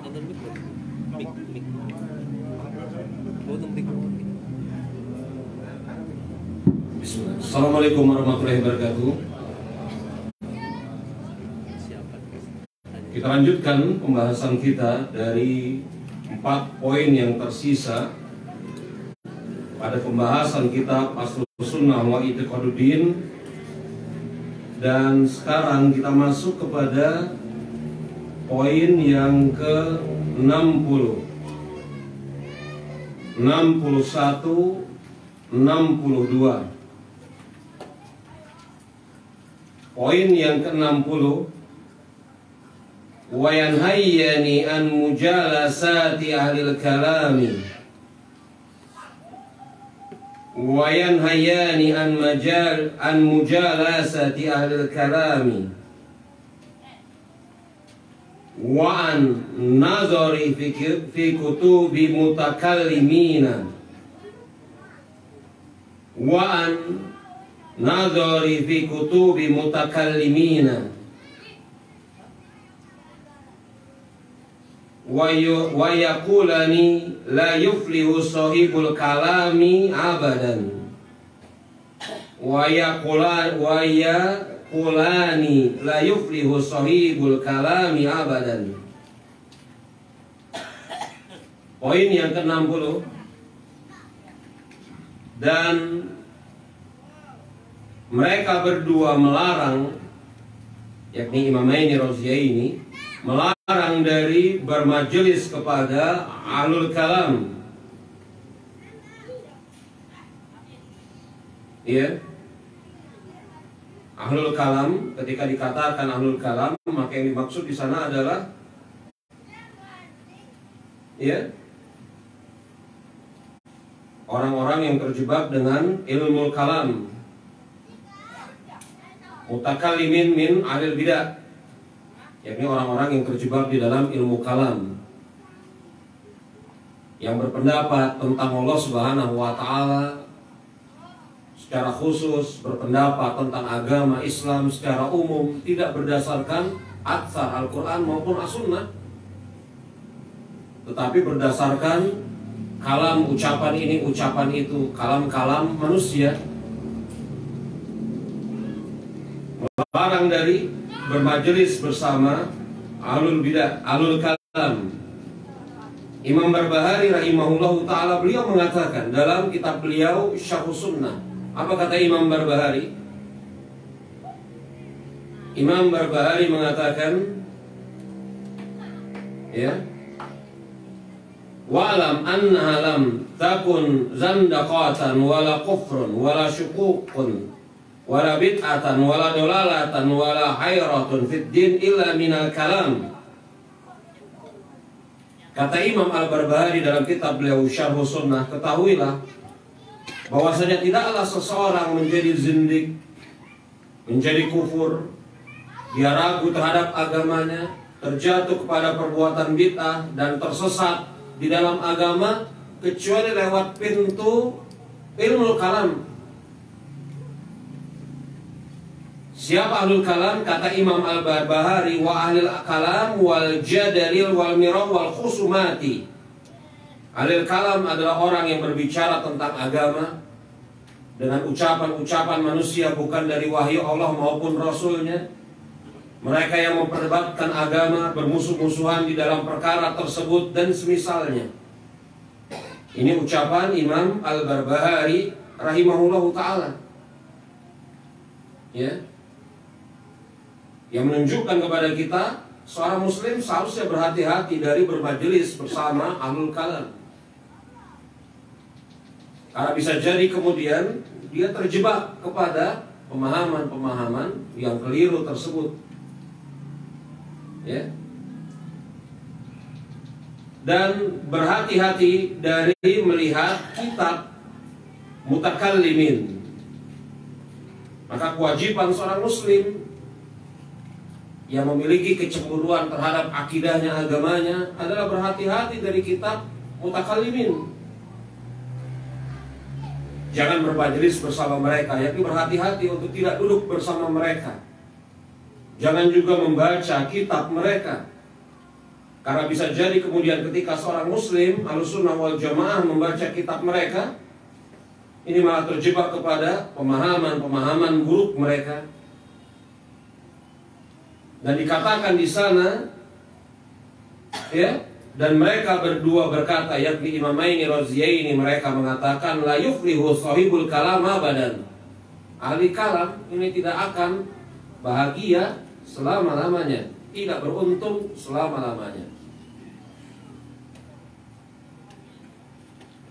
Bismillah. Assalamualaikum warahmatullahi wabarakatuh. Kita lanjutkan pembahasan kita dari 4 poin yang tersisa pada pembahasan kita Aslus Sunnah wa I'tiqaduddin, dan sekarang kita masuk kepada poin yang ke-60, 61, 62. Poin yang ke-60, wa yanhayyani an mujalasati ahlil kalami, wa yanhayyani an mujalasati ahlil kalami, wa an nazari fi kutubi mutakallimina, wa an nazari fi kutubi mutakallimina, wa yaqulani la yuflihu sahibul kalami abadan, wa yaqulani la yuflihu sahibul kalami abadan. Poin yang ke-60, dan mereka berdua melarang, yakni Imamaini Raziyaini, melarang dari bermajelis kepada ahlul kalam. Ya, ahlul kalam, ketika dikatakan ahlul kalam, maka yang dimaksud di sana adalah orang-orang yang terjebak dengan ilmu kalam, mutakallimin min ahlil bidah, yakni orang-orang yang terjebak di dalam ilmu kalam, yang berpendapat tentang Allah Subhanahu wa Ta'ala secara khusus, berpendapat tentang agama Islam secara umum, tidak berdasarkan atsar Al-Quran maupun As-Sunnah, tetapi berdasarkan kalam, ucapan ini, ucapan itu, kalam-kalam manusia. Melarang dari bermajelis bersama ahlul bidah, ahlul kalam. Imam Barbahari rahimahullahu ta'ala, beliau mengatakan dalam kitab beliau Syarhus Sunnah. Apa kata Imam Barbahari? Imam Barbahari mengatakan, wa'lam annaha lam takun zandaqatan wala kufrun wala syukukun wala bid'atan wala dolalatan wala hayratun fid din illa minal kalam. Kata Imam Al-Barbahari dalam kitab beliau Syarhus Sunnah, ketahuilah bahwasanya tidaklah seseorang menjadi zindik, menjadi kufur, dia ragu terhadap agamanya, terjatuh kepada perbuatan bid'ah dan tersesat di dalam agama, kecuali lewat pintu ilmu kalam. Siapa ahlul kalam? Kata Imam Al-Barbahari, wa ahlul kalam wal jadalil wal miraw wal khusumati. Ahlul kalam adalah orang yang berbicara tentang agama dengan ucapan-ucapan manusia, bukan dari wahyu Allah maupun Rasulnya. Mereka yang memperdebatkan agama, bermusuh-musuhan di dalam perkara tersebut dan semisalnya. Ini ucapan Imam Al-Barbahari rahimahullahu ta'ala, yang menunjukkan kepada kita seorang muslim seharusnya berhati-hati dari bermajelis bersama ahlul kalam, karena bisa jadi kemudian dia terjebak kepada pemahaman-pemahaman yang keliru tersebut. Dan berhati-hati dari melihat kitab mutakallimin. Maka kewajiban seorang muslim yang memiliki kecemburuan terhadap akidahnya, agamanya, adalah berhati-hati dari kitab mutakallimin. Jangan bermajelis bersama mereka, yakni berhati-hati untuk tidak duduk bersama mereka. Jangan juga membaca kitab mereka, Karena bisa jadi kemudian ketika seorang muslim Ahlussunnah wal Jamaah membaca kitab mereka, ini malah terjebak kepada pemahaman-pemahaman buruk mereka. Dan dikatakan di sana, ya, dan mereka berdua berkata, yakni Imamaini Raziyaini, mereka mengatakan la yuflihu sahibul kalam abadan. Ahli kalam ini tidak akan bahagia selama-lamanya, tidak beruntung selama-lamanya.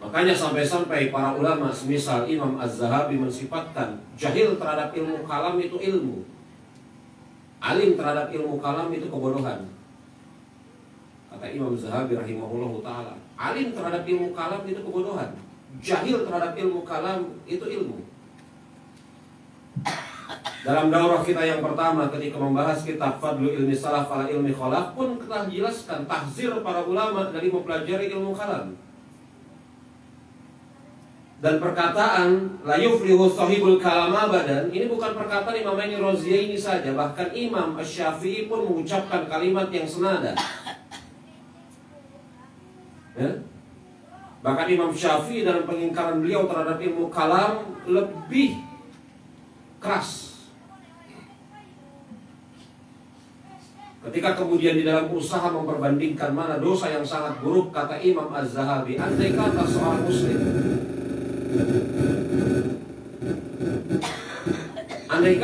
Makanya sampai-sampai para ulama semisal Imam Az-Zahabi mensifatkan jahil terhadap ilmu kalam itu ilmu, alim terhadap ilmu kalam itu kebodohan. Kata Imam Zahabi rahimahullahu ta'ala, alim terhadap ilmu kalam itu kebodohan, jahil terhadap ilmu kalam itu ilmu. Dalam daurah kita yang pertama ketika membahas kitab Fadlu Ilmi Salaf ala Ilmi Khalaf pun telah jelaskan tahzir para ulama dari mempelajari ilmu kalam. Dan perkataan la yuflihu sahibul kalam abadan ini bukan perkataan Imamaini Raziyaini saja, bahkan Imam Asy-Syafi'i pun mengucapkan kalimat yang senada. Ya? Bahkan Imam Syafi'i dalam pengingkaran beliau terhadap ilmu kalam lebih keras. Ketika kemudian di dalam usaha memperbandingkan mana dosa yang sangat buruk, kata Imam Az-Zahabi, andai kata seorang muslim, andai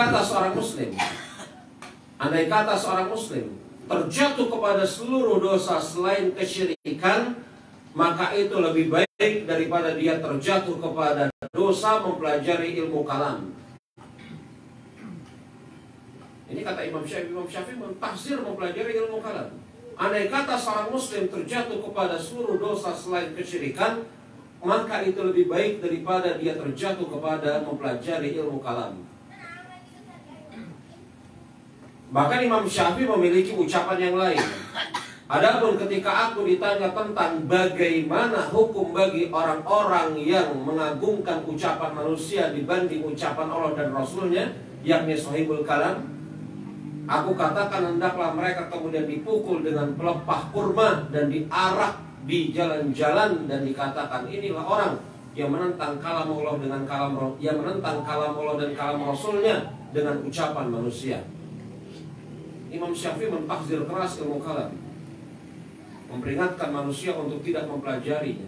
kata seorang muslim terjatuh kepada seluruh dosa selain kesyirikan, maka itu lebih baik daripada dia terjatuh kepada dosa mempelajari ilmu kalam. Ini kata Imam Syafi'i. Imam Syafi'i mentafsir mempelajari ilmu kalam. Andai kata seorang muslim terjatuh kepada seluruh dosa selain kesyirikan, maka itu lebih baik daripada dia terjatuh kepada mempelajari ilmu kalam. Bahkan Imam Syafi'i memiliki ucapan yang lain. Adapun ketika aku ditanya tentang bagaimana hukum bagi orang-orang yang mengagungkan ucapan manusia dibanding ucapan Allah dan Rasulnya, yakni sahibul kalam, aku katakan hendaklah mereka kemudian dipukul dengan pelepah kurma dan diarak di jalan-jalan dan dikatakan inilah orang yang menentang kalam Allah dengan kalam yang menentang kalam Allah dan kalam Rasulnya dengan ucapan manusia. Imam Syafi'i mentahzir keras ilmu kalam, memperingatkan manusia untuk tidak mempelajarinya.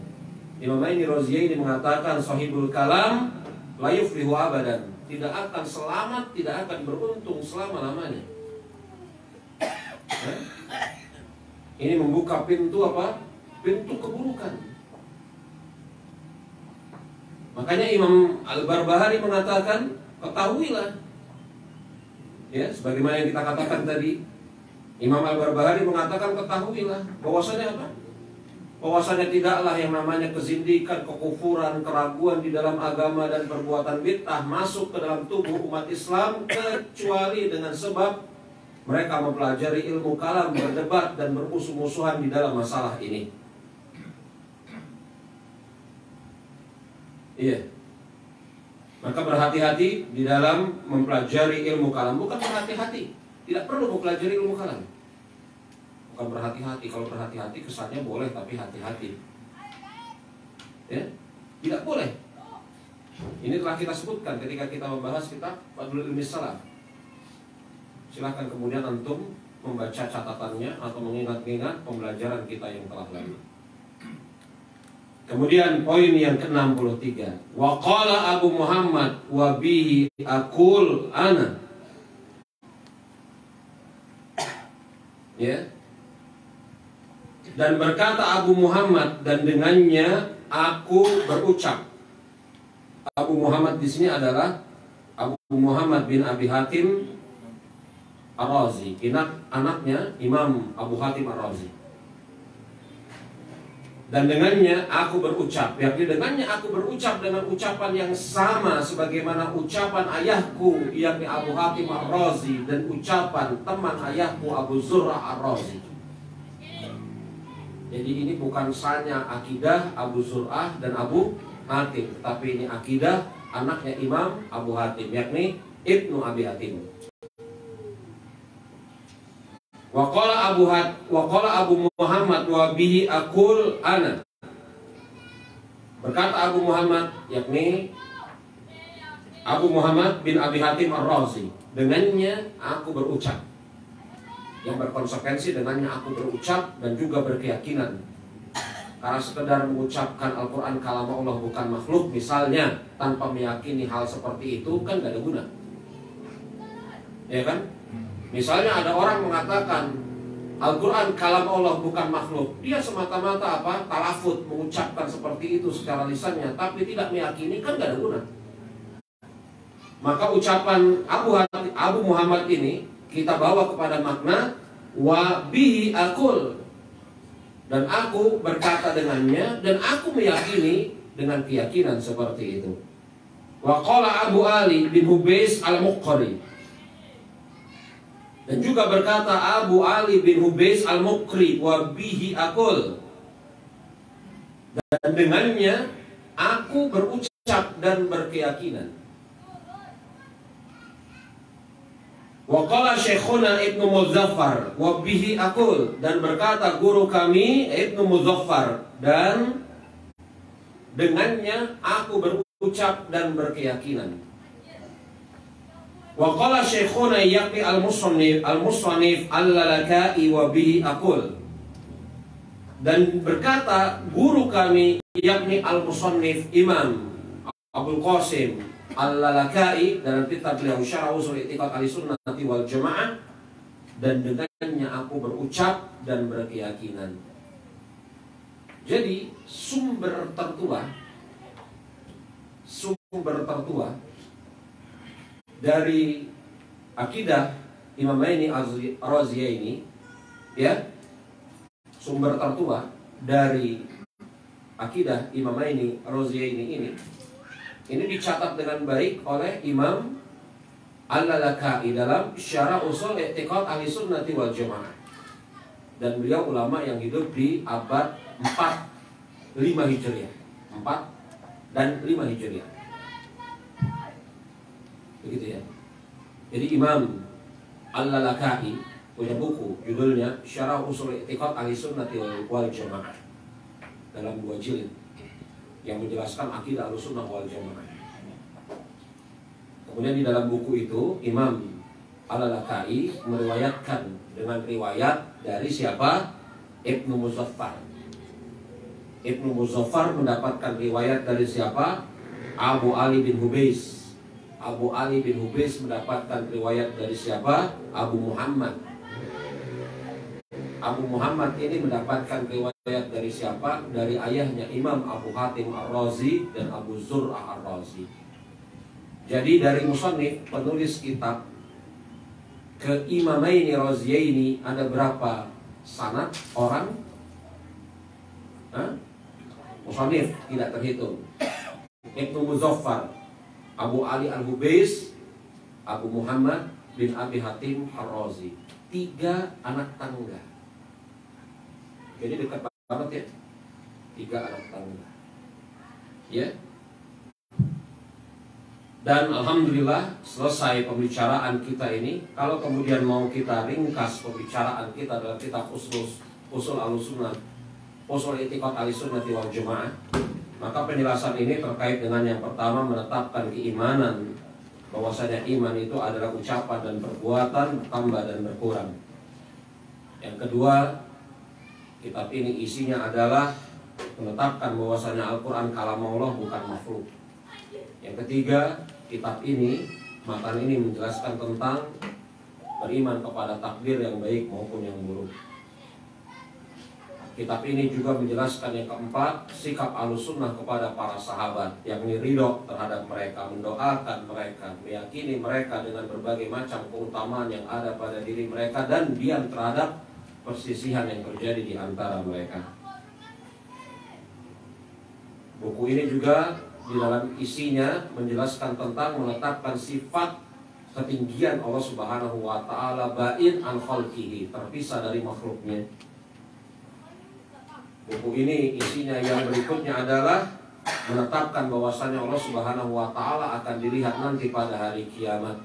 Imamaini Raziyaini mengatakan sahibul kalam la yuflihu abadan, tidak akan selamat, tidak akan beruntung selama-lamanya. Ini membuka pintu apa? Pintu keburukan. Makanya Imam Al-Barbahari mengatakan, ketahuilah, ya, sebagaimana yang kita katakan tadi, Imam Al-Barbahari mengatakan ketahuilah bahwasanya apa? Bahwasanya tidaklah yang namanya kezindikan, kekufuran, keraguan di dalam agama dan perbuatan bid'ah masuk ke dalam tubuh umat Islam kecuali dengan sebab mereka mempelajari ilmu kalam, berdebat dan bermusuh-musuhan di dalam masalah ini. Iya. Maka berhati-hati di dalam mempelajari ilmu kalam. Bukan berhati-hati, tidak perlu mempelajari ilmu kalam. Bukan berhati-hati. Kalau berhati-hati kesannya boleh, tapi hati-hati. Ya, tidak boleh. Ini telah kita sebutkan ketika kita membahas kitab Fadlul Ilmi Salaf. Silahkan kemudian antum membaca catatannya atau mengingat-ingat pembelajaran kita yang telah lalu. Kemudian poin yang ke-63, wa qala Abu Muhammad wa bihi aqul ana. Ya. Dan berkata Abu Muhammad, dan dengannya aku berucap. Abu Muhammad di sini adalah Abu Muhammad bin Abi Hatim Ar-Razi, anaknya Imam Abu Hatim Ar-Razi. Dan dengannya aku berucap, yakni dengannya aku berucap dengan ucapan yang sama sebagaimana ucapan ayahku yakni Abu Hatim Ar-Razi dan ucapan teman ayahku Abu Zur'ah Ar-Razi. Jadi ini bukan hanya akidah Abu Zur'ah dan Abu Hatim, tapi ini akidah anaknya Imam Abu Hatim yakni Ibnu Abi Hatim. Waqala Abu Muhammad wa bihi aqul ana. Berkata Abu Muhammad, yakni Abu Muhammad bin Abi Hatim Ar-Razi, dengannya aku berucap. Yang berkonsekuensi dengannya aku berucap dan juga berkeyakinan. Karena sekedar mengucapkan Al-Quran kalam Allah bukan makhluk misalnya, tanpa meyakini hal seperti itu kan gak ada guna. Ya kan? Misalnya ada orang mengatakan Al-Quran kalam Allah bukan makhluk, dia semata-mata apa? Talafut, mengucapkan seperti itu secara lisannya, tapi tidak meyakini, kan gak ada guna. Maka ucapan Abu Muhammad ini kita bawa kepada makna wa bihi aqul, dan aku berkata dengannya dan aku meyakini dengan keyakinan seperti itu. Wa qala Abu Ali bin Hubais al-Muqri, dan juga berkata Abu Ali bin Hubais al-Muqri wa bihi aqul, dan dengannya aku berucap dan berkeyakinan. Wa qala Syekhuna Ibnu Muzaffar wa bihi aqul, dan berkata guru kami Ibnu Muzaffar, dan dengannya aku berucap dan berkeyakinan. Wa qala Syekhuna yakni al-Musannif al-Lalaka'i wa bihi aqul, dan berkata guru kami yakni al-Musannif Imam Abdul Qasim Al-Lalaka'i dalam kitab beliau Syarah Ushul I'tiqad Ahlussunnah wal Jamaah, dan dengannya aku berucap dan berkeyakinan. Jadi sumber tertua dari akidah Imamaini Az-Raziyaini, ya, sumber tertua dari akidah Imamaini Az-Raziyaini ini dicatat dengan baik oleh Imam Al-Lalaka'i dalam Syarah Ushul I'tiqad Ahlussunnah wal Jamaah, dan beliau ulama yang hidup di abad 4 Hijriah. Begitu ya. Jadi Imam Al-Lalaka'i punya buku judulnya Syarah Ushul I'tiqad Ahlussunnah wal Jamaah dalam 2 jilid yang menjelaskan akidah Ahlussunnah wal Jamaah. Kemudian di dalam buku itu Imam Al-Lalaka'i meriwayatkan dengan riwayat dari siapa? Ibnu Muzaffar. Ibnu Muzaffar mendapatkan riwayat dari siapa? Abu Ali bin Hubais. Abu Ali bin Hubais mendapatkan riwayat dari siapa? Abu Muhammad. Abu Muhammad ini mendapatkan riwayat dari siapa? Dari ayahnya Imam Abu Hatim Ar-Razi dan Abu Zur'ah Ar-Razi. Jadi dari musannif penulis kitab ke Imamaini Raziyaini ada berapa sanad orang? Musannif tidak terhitung. Ibnu Muzaffar, Abu Ali Al-Hubais, Abu Muhammad bin Abi Hatim Ar-Razi, 3 anak tangga. Jadi dekat banget ya, 3 anak tangga. Ya. Dan alhamdulillah selesai pembicaraan kita ini. Kalau kemudian mau kita ringkas pembicaraan kita dalam kitab Ushul Ahlussunnah, Ushul I'tiqad Ahlussunnah wal Jamaah, maka penjelasan ini terkait dengan yang pertama, menetapkan keimanan bahwasanya iman itu adalah ucapan dan perbuatan, bertambah dan berkurang. Yang kedua, kitab ini isinya adalah menetapkan bahwasanya Al-Quran kalam Allah bukan makhluk. Yang ketiga, kitab ini, matan ini menjelaskan tentang beriman kepada takdir yang baik maupun yang buruk. Kitab ini juga menjelaskan yang keempat, sikap Ahlussunnah kepada para sahabat, yakni ridho terhadap mereka, mendoakan mereka, meyakini mereka dengan berbagai macam keutamaan yang ada pada diri mereka, dan diam terhadap persisihan yang terjadi di antara mereka. Buku ini juga di dalam isinya menjelaskan tentang menetapkan sifat ketinggian Allah Subhanahu wa Ta'ala, ba'in an khalqihi, terpisah dari makhluknya. Buku ini isinya yang berikutnya adalah menetapkan bahwasannya Allah Subhanahu wa Ta'ala akan dilihat nanti pada hari kiamat.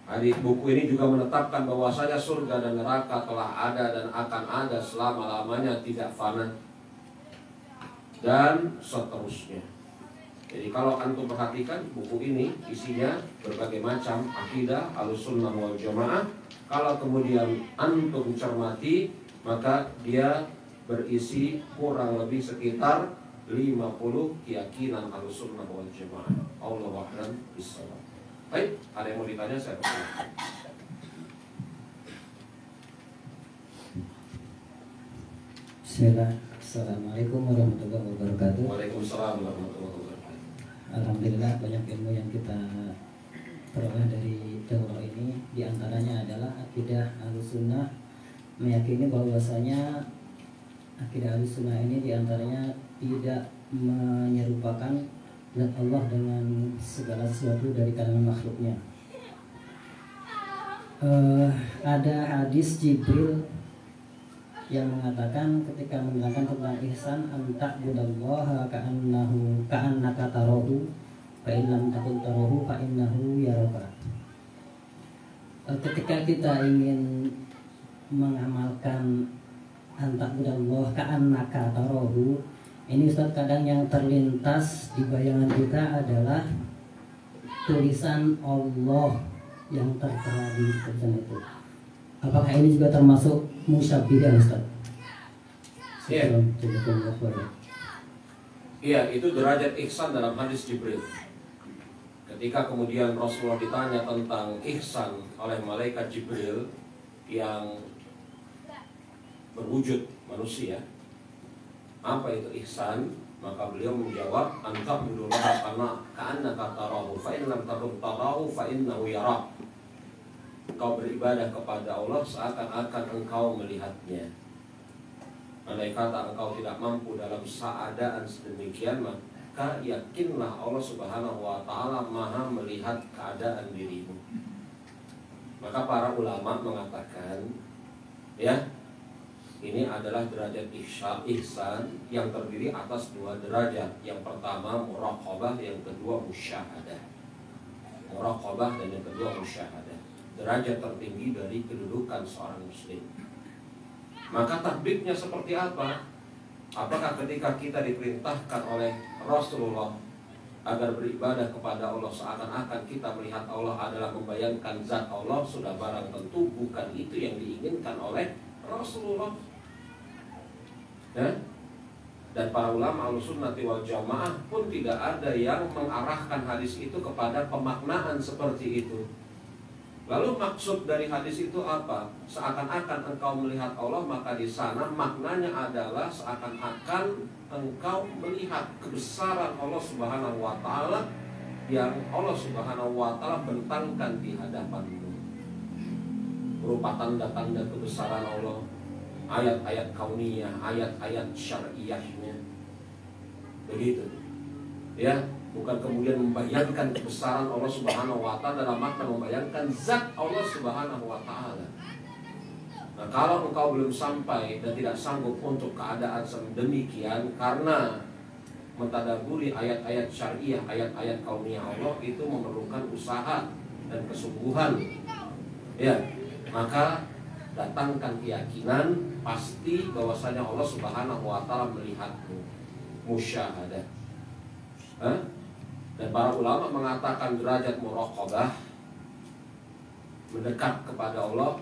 Hadis buku ini juga menetapkan bahwasanya surga dan neraka telah ada dan akan ada selama-lamanya, tidak fana, dan seterusnya. Jadi kalau antum perhatikan buku ini isinya berbagai macam akidah Ahlussunnah wal Jamaah. Kalau kemudian antum cermati, maka dia berisi kurang lebih sekitar 50 keyakinan Ahlussunnah wal Jamaah. Allahu a'lam bishawab. Baik, ada yang mau ditanya, saya persilakan. Bismillah. Assalamualaikum warahmatullahi wabarakatuh. Waalaikumsalam warahmatullahi wabarakatuh. Alhamdulillah banyak ilmu yang kita peroleh dari daurah ini. Di antaranya adalah akidah Ahlussunnah meyakini bahwasanya akidah Ahlussunnah ini di antaranya tidak menyerupakan zat Allah dengan segala sesuatu dari kalangan makhluknya. Ada hadis Jibril yang mengatakan ketika menerangkan tentang ihsan, anta'budallaha ka'annaka tarahu fa in lam takun tarahu fa innahu yaraka. Ketika kita ingin mengamalkan anta'budallaha ka'annaka tarahu, ini Ustaz, kadang yang terlintas di bayangan kita adalah tulisan Allah yang tertera di tulisan itu. Apakah ini juga termasuk musyabbihah, Ustaz? Iya. Iya, itu derajat ihsan dalam hadis Jibril. Ketika kemudian Rasulullah ditanya tentang ihsan oleh malaikat Jibril yang berwujud manusia, apa itu ihsan? Maka beliau menjawab, anta'budullaha ka'annaka tarahu fa in lam takun tarahu fa innahu yarak. Engkau beribadah kepada Allah seakan-akan engkau melihatnya. Andai kata engkau tidak mampu dalam keadaan sedemikian, maka yakinlah Allah Subhanahu wa ta'ala maha melihat keadaan dirimu. Maka para ulama mengatakan, ya, ini adalah derajat ihsan yang terdiri atas dua derajat. Yang pertama muraqabah, yang kedua musyahadah. Muraqabah dan yang kedua musyahadah. Derajat tertinggi dari kedudukan seorang muslim. Maka tatbiknya seperti apa? Apakah ketika kita diperintahkan oleh Rasulullah agar beribadah kepada Allah seakan-akan kita melihat Allah adalah membayangkan zat Allah, sudah barang tentu bukan itu yang diinginkan oleh Rasulullah. Ya? Dan para ulama Ahlussunnah wal Jamaah pun tidak ada yang mengarahkan hadis itu kepada pemaknaan seperti itu. Lalu maksud dari hadis itu apa? Seakan-akan engkau melihat Allah, maka di sana maknanya adalah seakan-akan engkau melihat kebesaran Allah Subhanahu wa ta'ala yang Allah Subhanahu wa ta'ala bentangkan di hadapanmu, berupa tanda-tanda kebesaran Allah, ayat-ayat kauniyah, ayat-ayat syar'iyahnya. Begitu. Ya, bukan kemudian membayangkan kebesaran Allah Subhanahu wa ta'ala dalam makna membayangkan zat Allah Subhanahu wa ta'ala. Nah, kalau engkau belum sampai dan tidak sanggup untuk keadaan sedemikian karena mentadaburi ayat-ayat syariah, ayat-ayat kauniyah Allah, itu memerlukan usaha dan kesungguhan. Ya, maka datangkan keyakinan pasti bahwasanya Allah Subhanahu wa ta'ala melihatmu, musyahadah. Dan para ulama mengatakan derajat muraqabah, mendekat kepada Allah,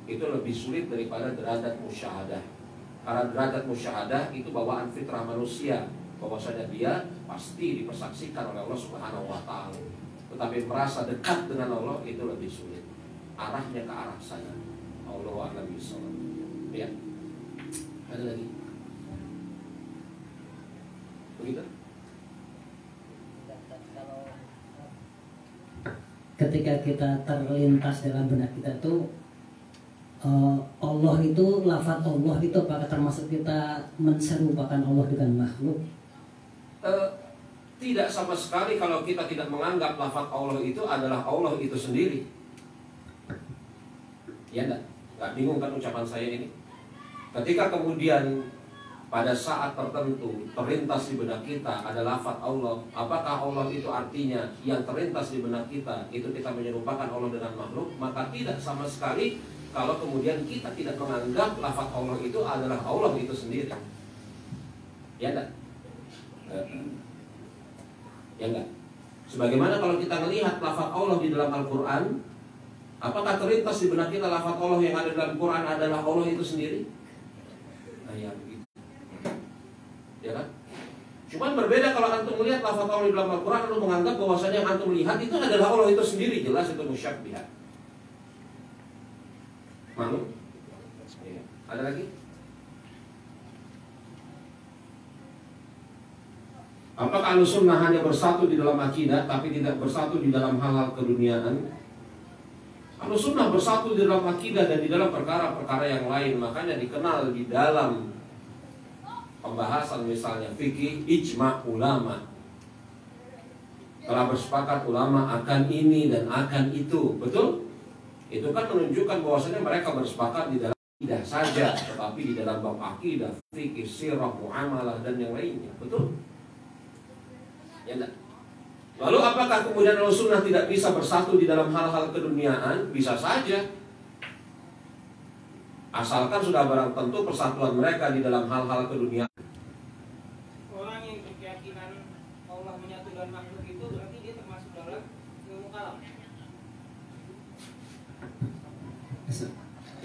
itu lebih sulit daripada derajat musyahadah. Karena derajat musyahadah itu bawaan fitrah manusia, bahwasanya dia pasti dipersaksikan oleh Allah Subhanahu wa ta'ala. Tetapi merasa dekat dengan Allah itu lebih sulit. Arahnya ke arah sana. Allahu a'lam bishawab. Ya. Ada lagi? Begitu? Ketika kita terlintas dalam benak kita tuh Allah itu, lafaz Allah itu apakah termasuk kita menserupakan Allah dengan makhluk? Tidak sama sekali kalau kita tidak menganggap lafaz Allah itu adalah Allah itu sendiri. Ya enggak? Enggak bingung kan ucapan saya ini? Ketika kemudian pada saat tertentu terlintas di benak kita ada lafaz Allah, apakah Allah itu artinya yang terlintas di benak kita itu kita menyerupakan Allah dengan makhluk? Maka tidak sama sekali kalau kemudian kita tidak menganggap lafaz Allah itu adalah Allah itu sendiri. Ya enggak? Ya enggak? Sebagaimana kalau kita melihat lafaz Allah di dalam Al-Quran, apakah terlintas di benak kita lafaz Allah yang ada dalam Quran adalah Allah itu sendiri? Nah ya begitu. Ya kan? Cuman berbeda kalau antum melihat lafaz Allah di dalam Al-Quran, antum menganggap bahwasanya yang antum lihat itu adalah Allah itu sendiri. Jelas itu musyabbihat. Malu? Ya. Ada lagi? Apakah Ahlussunnah hanya bersatu di dalam akidah tapi tidak bersatu di dalam hal-hal keduniaan? Ahlussunnah bersatu di dalam akidah dan di dalam perkara-perkara yang lain. Makanya dikenal di dalam pembahasan misalnya fikih, ijma' ulama. Telah bersepakat ulama akan ini dan akan itu. Betul? Itu kan menunjukkan bahwasanya mereka bersepakat di dalam akidah saja, tetapi di dalam bab akidah, fikih, sirah, muamalah dan yang lainnya. Betul? Ya enggak? Lalu apakah kemudian Ahlussunnah tidak bisa bersatu di dalam hal-hal keduniaan? Bisa saja. Asalkan sudah barang tentu persatuan mereka di dalam hal-hal keduniaan. Orang yang berkeyakinan Allah menyatu dan makhluk itu berarti dia termasuk dalam ilmu kalam.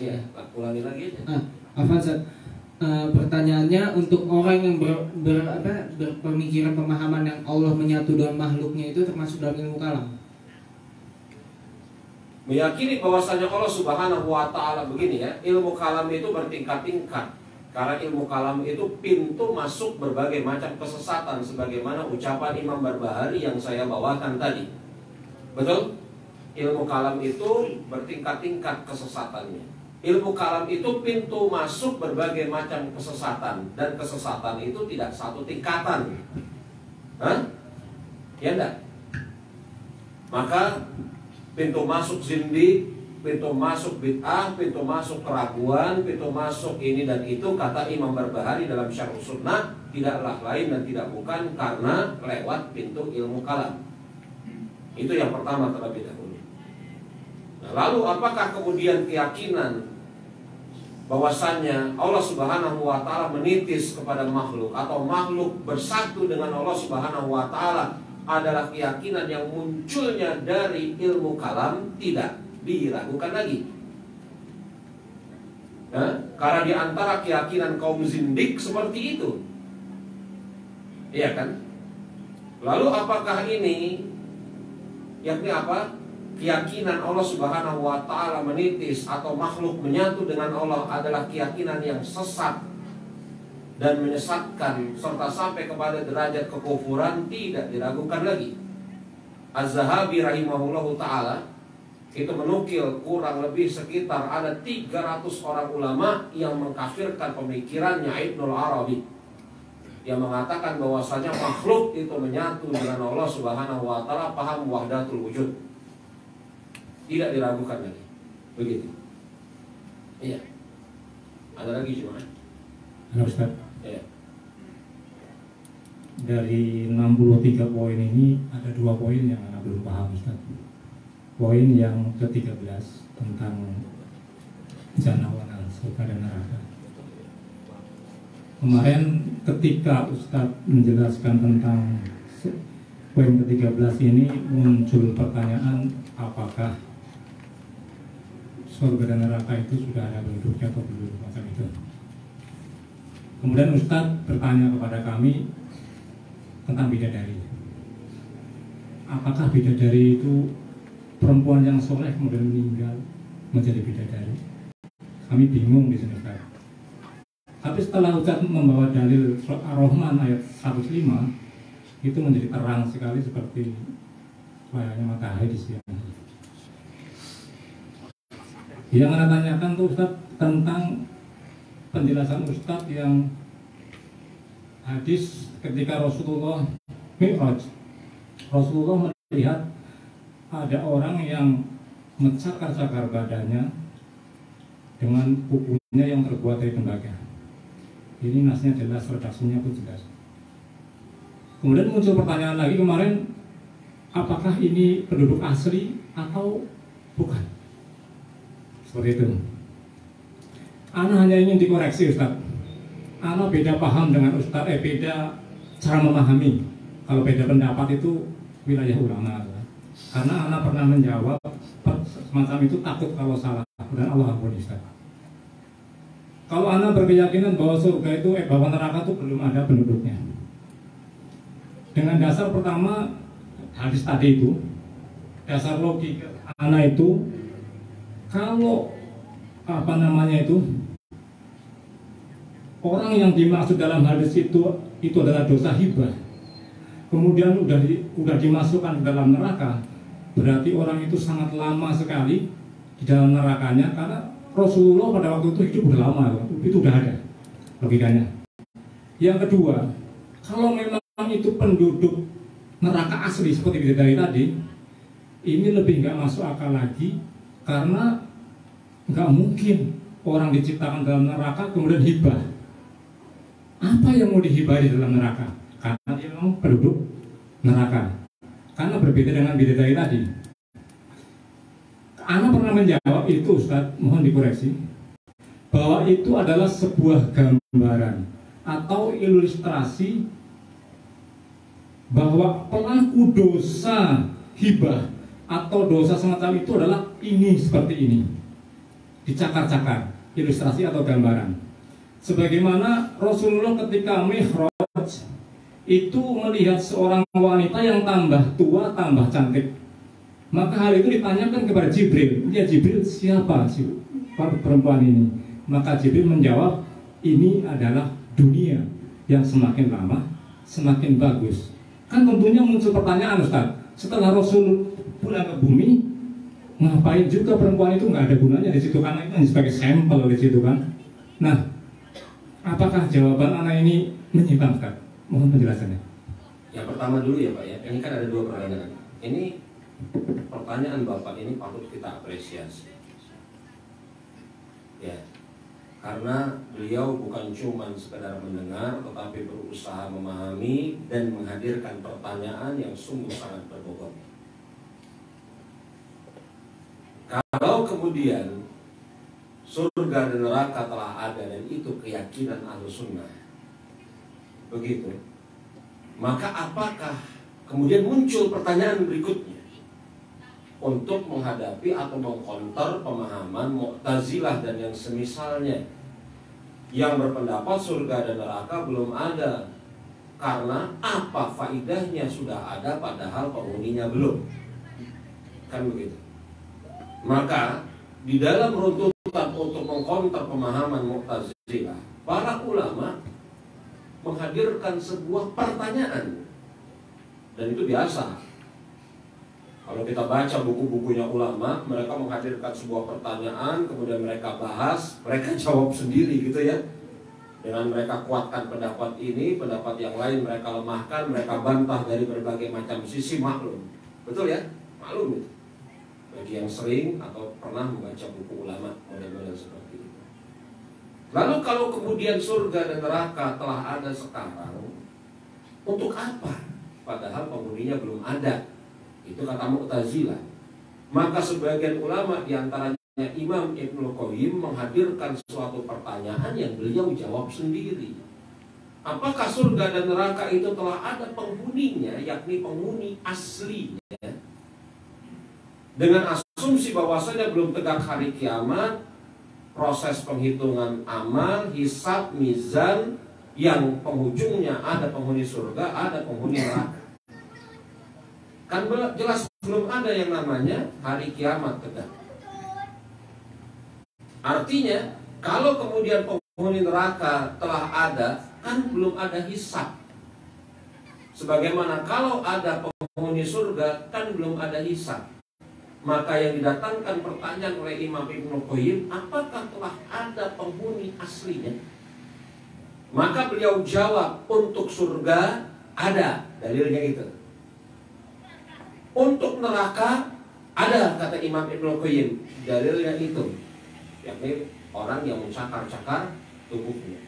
Iya, ulangi lagi aja. Pertanyaannya untuk orang yang berpemikiran pemahaman yang Allah menyatu dan makhluknya itu termasuk dalam ilmu kalam. Meyakini bahwasanya Allah Subhanahu wa taala begini ya, ilmu kalam itu bertingkat-tingkat. Karena ilmu kalam itu pintu masuk berbagai macam kesesatan sebagaimana ucapan Imam Barbahari yang saya bawakan tadi. Betul? Ilmu kalam itu bertingkat-tingkat kesesatannya. Ilmu kalam itu pintu masuk berbagai macam kesesatan. Dan kesesatan itu tidak satu tingkatan. Hah? Ya enggak? Maka pintu masuk zindik, pintu masuk bid'ah, pintu masuk keraguan, pintu masuk ini dan itu, kata Imam Barbahari dalam Syarh Sunnah, tidaklah lain dan tidak bukan karena lewat pintu ilmu kalam. Itu yang pertama terlebih dahulu. Nah, lalu apakah kemudian keyakinan bahwasannya Allah Subhanahu wa taala menitis kepada makhluk atau makhluk bersatu dengan Allah Subhanahu wa taala adalah keyakinan yang munculnya dari ilmu kalam? Tidak diragukan lagi. Karena di antara keyakinan kaum zindik seperti itu. Iya kan? Lalu apakah ini yakni apa? Keyakinan Allah Subhanahu wa taala menitis atau makhluk menyatu dengan Allah adalah keyakinan yang sesat dan menyesatkan serta sampai kepada derajat kekufuran? Tidak diragukan lagi. Az-Zahabi rahimahullahu taala itu menukil kurang lebih sekitar ada 300 orang ulama yang mengkafirkan pemikirannya Ibnul Arabi, yang mengatakan bahwasanya makhluk itu menyatu dengan Allah Subhanahu wa taala, paham wahdatul wujud. Tidak diragukan lagi. Begitu. Iya. Ada lagi cuma? Halo Ustaz. Iya. Dari 63 poin ini ada 2 poin yang Anda belum paham Ustaz. Poin yang ke-13 tentang jannah wa nar, surga dan neraka. Kemarin ketika Ustaz menjelaskan tentang poin ke-13 ini muncul pertanyaan apakah surga dan neraka itu sudah ada bentuknya atau belum, macam itu. Kemudian Ustadz bertanya kepada kami tentang bidadari. Apakah bidadari itu perempuan yang soleh kemudian meninggal menjadi bidadari? Kami bingung di sini Ustadz. Tapi setelah Ustadz membawa dalil Ar-Rahman ayat 105, itu menjadi terang sekali seperti layaknya matahari di siang hari. Yang Anda tanyakan tuh Ustaz tentang penjelasan Ustaz yang hadis ketika Rasulullah Mi'raj. Rasulullah melihat ada orang yang mencakar-cakar badannya dengan kukunya yang terbuat dari tembaga. Ini nasnya jelas, redaksinya pun jelas. Kemudian muncul pertanyaan lagi kemarin, apakah ini penduduk asli atau bukan? Seperti itu. Ana hanya ingin dikoreksi Ustaz. Ana beda paham dengan Ustaz, beda cara memahami. Kalau beda pendapat itu wilayah ulama. Karena Ana pernah menjawab semacam itu, takut kalau salah, dan Allah ampun Ustaz. Kalau Ana berkeyakinan bahwa surga itu, bahwa neraka itu belum ada penduduknya, dengan dasar pertama hadis tadi itu, dasar logika Ana itu, kalau orang yang dimaksud dalam hadis itu adalah dosa hibah, kemudian udah dimasukkan ke dalam neraka, berarti orang itu sangat lama sekali di dalam nerakanya, karena Rasulullah pada waktu itu hidup udah lama, itu udah ada logikanya. Yang kedua, kalau memang itu penduduk neraka asli seperti dari tadi, ini lebih nggak masuk akal lagi, karena nggak mungkin orang diciptakan dalam neraka kemudian hibah. Apa yang mau dihibahi di dalam neraka? Karena dia memang penduduk neraka. Karena berbeda dengan bidadari tadi. Ana pernah menjawab itu Ustaz, mohon dikoreksi, bahwa itu adalah sebuah gambaran atau ilustrasi bahwa pelaku dosa hibah atau dosa semacam itu adalah ini, seperti ini, dicakar-cakar, ilustrasi atau gambaran. Sebagaimana Rasulullah ketika Mi'raj itu melihat seorang wanita yang tambah tua, tambah cantik. Maka hal itu ditanyakan kepada Jibril. Ya Jibril, siapa si perempuan ini? Maka Jibril menjawab, ini adalah dunia yang semakin lama semakin bagus. Kan tentunya muncul pertanyaan Ustaz, setelah Rasul pulang ke bumi, ngapain juga perempuan itu? Nggak ada gunanya di situ, karena itu sebagai sampel di situ kan. Nah, apakah jawaban anak ini menyimpang Ustaz? Mohon penjelasannya. Yang pertama dulu ya Pak ya, ini kan ada dua pertanyaan. Ini pertanyaan Bapak ini patut kita apresiasi. Ya, karena beliau bukan cuma sekedar mendengar, tetapi berusaha memahami dan menghadirkan pertanyaan yang sungguh sangat berbobot. Kalau kemudian surga dan neraka telah ada dan itu keyakinan Ahlus Sunnah, begitu, maka apakah kemudian muncul pertanyaan berikutnya untuk menghadapi atau mengkonter pemahaman Mu'tazilah dan yang semisalnya yang berpendapat surga dan neraka belum ada, karena apa faidahnya sudah ada padahal penghuninya belum, kan begitu. Maka di dalam runtutan untuk mengkonter pemahaman Mu'tazilah, para ulama menghadirkan sebuah pertanyaan, dan itu biasa. Kalau kita baca buku-bukunya ulama, mereka menghadirkan sebuah pertanyaan, kemudian mereka bahas, mereka jawab sendiri gitu ya. Dengan mereka kuatkan pendapat ini, pendapat yang lain mereka lemahkan, mereka bantah dari berbagai macam sisi, maklum. Betul ya? Maklum itu. Bagi yang sering atau pernah membaca buku ulama model-model seperti itu. Lalu kalau kemudian surga dan neraka telah ada sekarang, untuk apa? Padahal penghuninya belum ada. Itu kata Mu'tazilah. Maka sebagian ulama diantaranya Imam Ibnu Qayyim menghadirkan suatu pertanyaan yang beliau jawab sendiri. Apakah surga dan neraka itu telah ada penghuninya, yakni penghuni aslinya, dengan asumsi bahwasanya belum tegak hari kiamat, proses penghitungan amal, hisab, mizan, yang penghujungnya ada penghuni surga, ada penghuni neraka. Kan jelas belum ada yang namanya hari kiamat tegak. Artinya kalau kemudian penghuni neraka telah ada, kan belum ada hisab. Sebagaimana kalau ada penghuni surga, kan belum ada hisab. Maka yang didatangkan pertanyaan oleh Imam Ibnu Qayyim, apakah telah ada penghuni aslinya? Maka beliau jawab, untuk surga ada, dalilnya itu. Untuk neraka ada, kata Imam Ibnu Qayyim, dalilnya itu, yakni orang yang mencakar-cakar tubuhnya.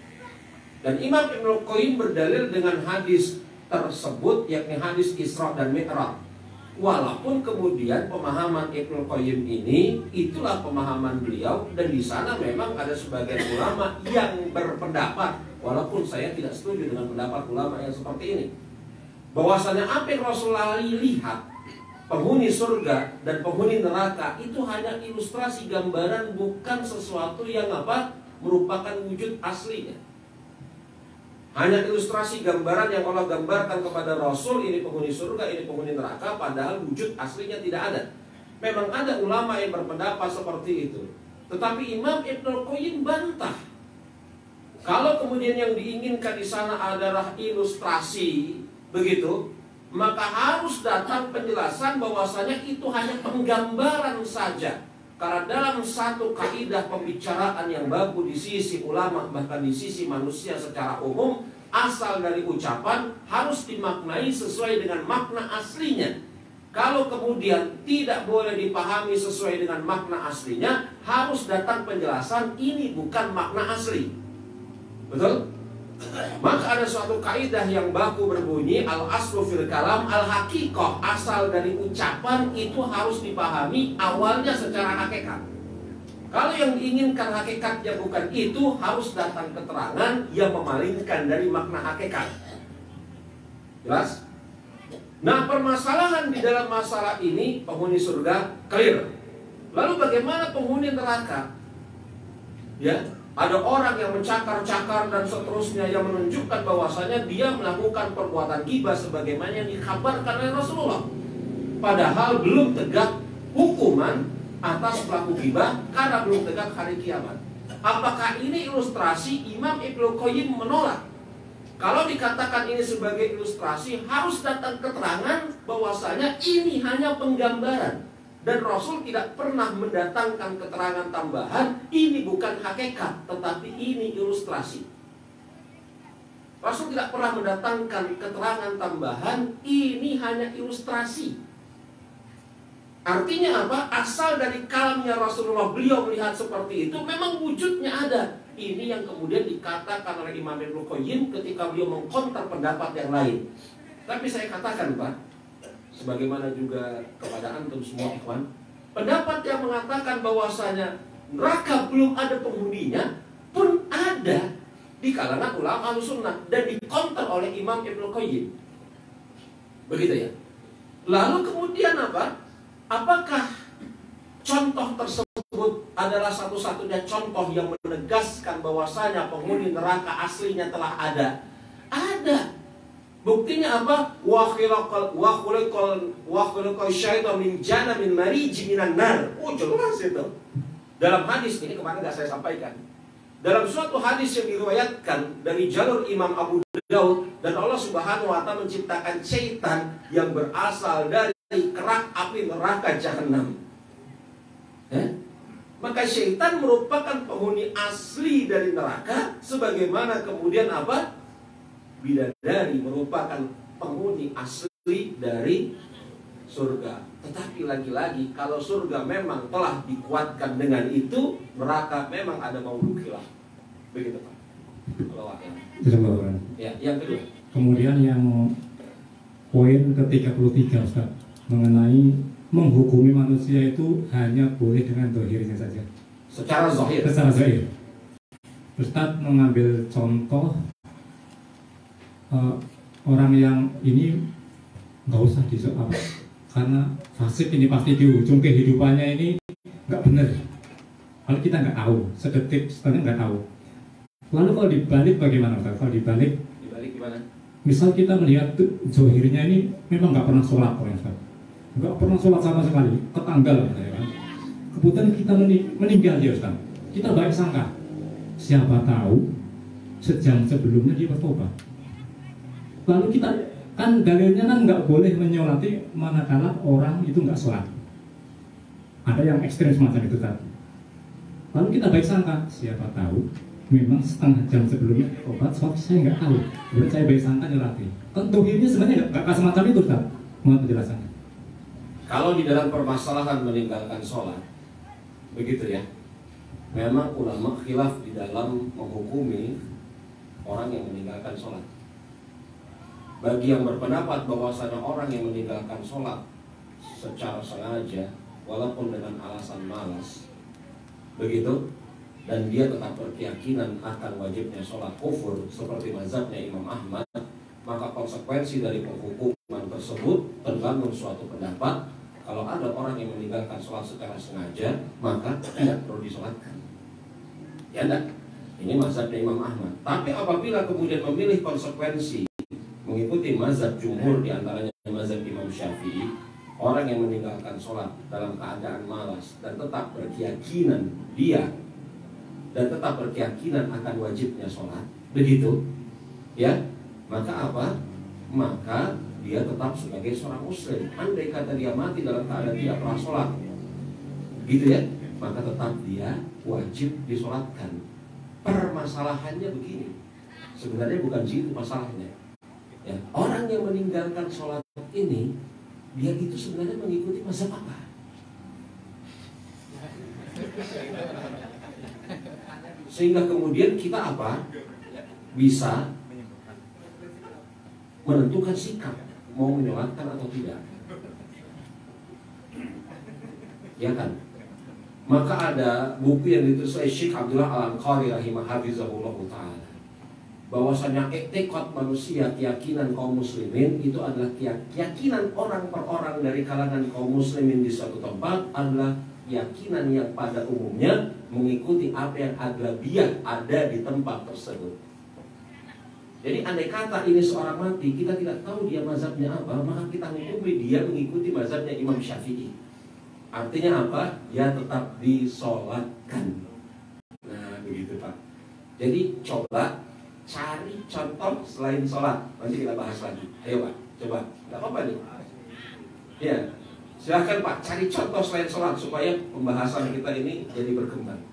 Dan Imam Ibnul Qayyim berdalil dengan hadis tersebut, yakni hadis Isra dan Mi'raj. Walaupun kemudian pemahaman Ibnul Qayyim ini itulah pemahaman beliau, dan di sana memang ada sebagian ulama yang berpendapat, walaupun saya tidak setuju dengan pendapat ulama yang seperti ini, bahwasanya apa yang Rasulullah lihat, penghuni surga dan penghuni neraka itu hanya ilustrasi gambaran, bukan sesuatu yang merupakan wujud aslinya. Hanya ilustrasi gambaran yang Allah gambarkan kepada Rasul, ini penghuni surga, ini penghuni neraka, padahal wujud aslinya tidak ada. Memang ada ulama yang berpendapat seperti itu, tetapi Imam Ibnul Qayyim bantah. Kalau kemudian yang diinginkan di sana adalah ilustrasi, begitu, maka harus datang penjelasan bahwasanya itu hanya penggambaran saja. Karena dalam satu kaidah pembicaraan yang baku di sisi ulama, bahkan di sisi manusia secara umum, asal dari ucapan harus dimaknai sesuai dengan makna aslinya. Kalau kemudian tidak boleh dipahami sesuai dengan makna aslinya, harus datang penjelasan ini bukan makna asli. Betul? Maka ada suatu kaidah yang baku berbunyi, al-aslu fil kalam al-haqiqah. Asal dari ucapan itu harus dipahami awalnya secara hakikat. Kalau yang diinginkan hakikatnya bukan itu, harus datang keterangan yang memalingkan dari makna hakikat. Jelas? Nah, permasalahan di dalam masalah ini, penghuni surga clear. Lalu bagaimana penghuni neraka? Ya, ada orang yang mencakar-cakar dan seterusnya, yang menunjukkan bahwasanya dia melakukan perbuatan ghibah sebagaimana yang dikabarkan oleh Rasulullah. Padahal belum tegak hukuman atas pelaku ghibah karena belum tegak hari kiamat. Apakah ini ilustrasi? Imam Ibnul Qayyim menolak. Kalau dikatakan ini sebagai ilustrasi, harus datang keterangan bahwasanya ini hanya penggambaran. Dan Rasul tidak pernah mendatangkan keterangan tambahan, ini bukan hakikat, tetapi ini ilustrasi. Rasul tidak pernah mendatangkan keterangan tambahan, ini hanya ilustrasi. Artinya apa? Asal dari kalamnya Rasulullah, beliau melihat seperti itu, memang wujudnya ada. Ini yang kemudian dikatakan oleh Imam Ibnul Qayyim ketika beliau mengkonter pendapat yang lain. Tapi saya katakan, Pak, sebagaimana juga kepada antum semua ikhwan, pendapat yang mengatakan bahwasanya neraka belum ada penghuninya pun ada di kalangan ulama Ahlussunnah dan dikonter oleh Imam Ibnul Qayyim. Begitu ya. Lalu kemudian apa? Apakah contoh tersebut adalah satu-satunya contoh yang menegaskan bahwasanya penghuni neraka aslinya telah ada? Ada. Buktinya apa? Wa khuliqal syaitan min jana min marij minan nar. Oh, jelas itu. Dalam hadis ini kemarin nggak saya sampaikan. Dalam suatu hadis yang diriwayatkan dari jalur Imam Abu Daud, dan Allah Subhanahu wa taala menciptakan syaitan yang berasal dari kerak api neraka jahanam. Maka syaitan merupakan penghuni asli dari neraka, sebagaimana kemudian apa? Bidadari merupakan penghuni asli dari surga. Tetapi lagi-lagi, kalau surga memang telah dikuatkan dengan itu, neraka memang ada maudhu khilaf. Begitu, Pak. Kalau ya, yang kedua. Kemudian yang poin ke-33, Ustaz, mengenai menghukumi manusia itu hanya boleh dengan zahirnya saja. Secara zahir. Secara zahir. Ustaz mengambil contoh orang yang ini nggak usah disoal, karena fasik ini pasti di ujung kehidupannya ini nggak benar. Kalau kita nggak tahu, sedetik setengah nggak tahu. Lalu kalau dibalik bagaimana, Pak? Kalau dibalik gimana? Misal kita melihat zohirnya ini memang nggak pernah sholat, nggak pernah sholat sama sekali, ketanggal, ya kan? Kemudian kita meninggal ya, Ustaz. Kita baik sangka, siapa tahu sejam sebelumnya dia bertobat. Lalu kita kan dalilnya kan nggak boleh menyolati manakala orang itu nggak sholat. Ada yang ekstrim semacam itu tadi. Lalu kita baik sangka, siapa tahu memang setengah jam sebelumnya obat, soal saya nggak tahu. Kemudian saya baik sangka nyolati. Tentu ini sebenarnya nggak semacam itu, Ustaz. Mohon penjelasannya. Kalau di dalam permasalahan meninggalkan sholat, begitu ya. Memang ulama khilaf di dalam menghukumi orang yang meninggalkan sholat. Bagi yang berpendapat bahwasanya orang yang meninggalkan sholat secara sengaja, walaupun dengan alasan malas, begitu, dan dia tetap berkeyakinan akan wajibnya sholat kufur seperti mazhabnya Imam Ahmad, maka konsekuensi dari penghukuman tersebut tergantung suatu pendapat. Kalau ada orang yang meninggalkan sholat secara sengaja, maka tidak perlu disolatkan. Ya enggak? Ini mazhabnya Imam Ahmad. Tapi apabila kemudian memilih konsekuensi mengikuti mazhab jumhur, diantaranya mazhab Imam Syafi'i, orang yang meninggalkan sholat dalam keadaan malas dan tetap berkeyakinan akan wajibnya sholat, begitu, ya, maka apa? Maka dia tetap sebagai seorang muslim. Andai kata dia mati dalam keadaan tidak pernah sholat, gitu ya, maka tetap dia wajib disolatkan. Permasalahannya begini, sebenarnya bukan situ masalahnya. Ya, orang yang meninggalkan sholat ini, dia itu sebenarnya mengikuti mazhab apa? Sehingga kemudian kita apa? Bisa menentukan sikap mau menyolatkan atau tidak. Ya kan? Maka ada buku yang ditulis oleh Syekh Abdullah Al-Anqari rahimahullah ta'ala, bahwasanya i'tiqad manusia, keyakinan kaum muslimin itu adalah keyakinan orang per orang dari kalangan kaum muslimin di suatu tempat adalah keyakinan yang pada umumnya mengikuti apa yang aglabiah ada di tempat tersebut. Jadi andai kata ini seorang mati, kita tidak tahu dia mazhabnya apa, maka kita hukumi dia mengikuti mazhabnya Imam Syafi'i. Artinya apa? Dia tetap disolatkan. Nah begitu Pak. Jadi coba cari contoh selain sholat. Nanti kita bahas lagi. Ayo Pak, coba. Gak apa-apa nih. Ya, silahkan Pak, cari contoh selain sholat supaya pembahasan kita ini jadi berkembang.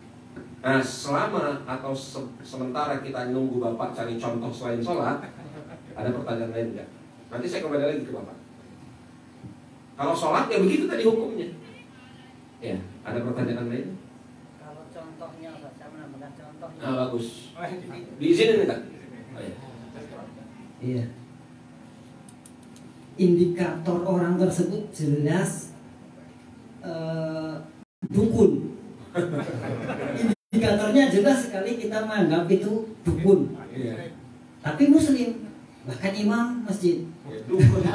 Nah, selama atau sementara kita nunggu Bapak cari contoh selain sholat, ada pertanyaan lain enggak? Nanti saya kembali lagi ke Bapak. Kalau sholat ya begitu tadi hukumnya. Ya, ada pertanyaan lain? Kalau contohnya, saya menambahkan contohnya. Nah, bagus. Diizinin enggak? Oh, ya. Iya. Indikator orang tersebut jelas dukun. Indikatornya jelas sekali kita menganggap itu dukun. Iya. Tapi muslim, bahkan imam masjid. Ya, dukun.